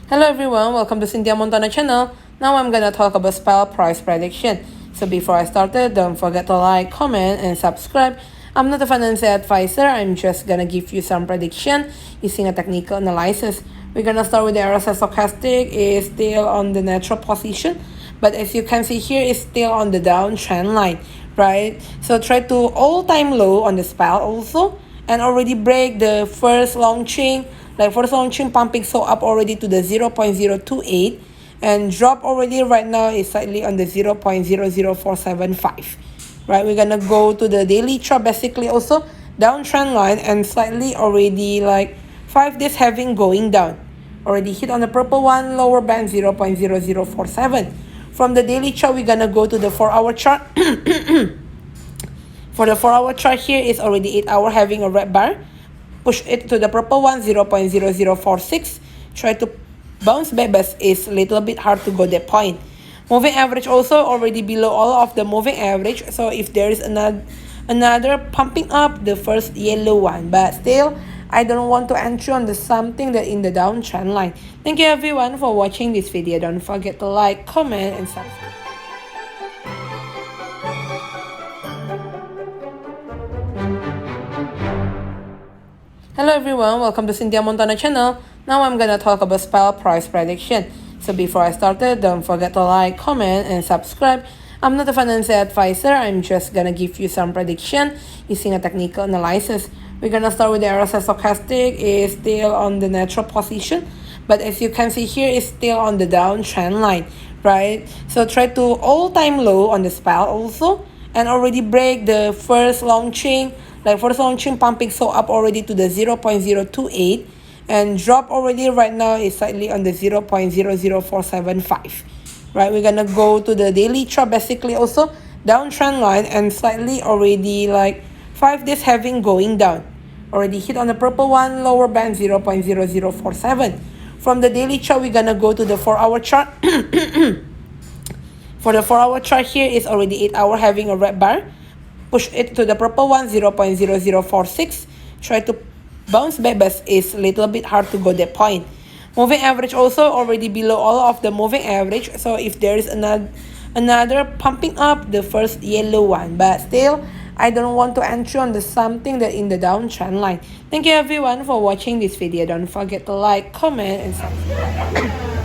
Hello everyone, welcome to Cynthia Montana channel. Now I'm gonna talk about spell price prediction. So before I started, don't forget to like, comment, and subscribe. I'm not a financial advisor, I'm just gonna give you some prediction using a technical analysis. We're gonna start with the RSI stochastic is still on the natural position, but as you can see here, it's still on the downtrend line, right? So try to all-time low on the spell also, and already break the first launching pumping so up already to the 0.028 and drop already right now is slightly on the 0.00475, right? We're gonna go to the daily chart, basically also downtrend line and slightly already like 5 days having going down, already hit on the purple one, lower band 0.0047. From the daily chart, we're gonna go to the 4-hour chart. For the 4-hour chart here is already 8-hour having a red bar. Push it to the purple one, 0.0046. Try to bounce back, but it's a little bit hard to go that point. Moving average also already below all of the moving average. So if there is another pumping up, the first yellow one, but still I don't want to enter on the something that in the downtrend line. Thank you everyone for watching this video. Don't forget to like, comment, and subscribe. Hello everyone, welcome to Cynthia Montana channel. Now I'm gonna talk about spell price prediction. So before I started, don't forget to like, comment, and subscribe. I'm not a financial advisor, I'm just gonna give you some prediction using a technical analysis. We're gonna start with the RSI stochastic is still on the natural position, but as you can see here, it's still on the downtrend line, right? So try to all-time low on the spell also, and already break the first launching pumping so up already to the 0.028 and drop already right now is slightly on the 0.00475, right? We're gonna go to the daily chart, basically also downtrend line and slightly already like 5 days having going down, already hit on the purple one, lower band 0.0047. From the daily chart, we're gonna go to the 4-hour chart. For the 4-hour chart here is already 8-hour having a red bar. Push it to the purple one, 0.0046. Try to bounce back, but it's a little bit hard to go that point. Moving average also already below all of the moving average. So if there is another pumping up, the first yellow one, but still I don't want to enter on the something that in the downtrend line. Thank you everyone for watching this video. Don't forget to like, comment, and subscribe.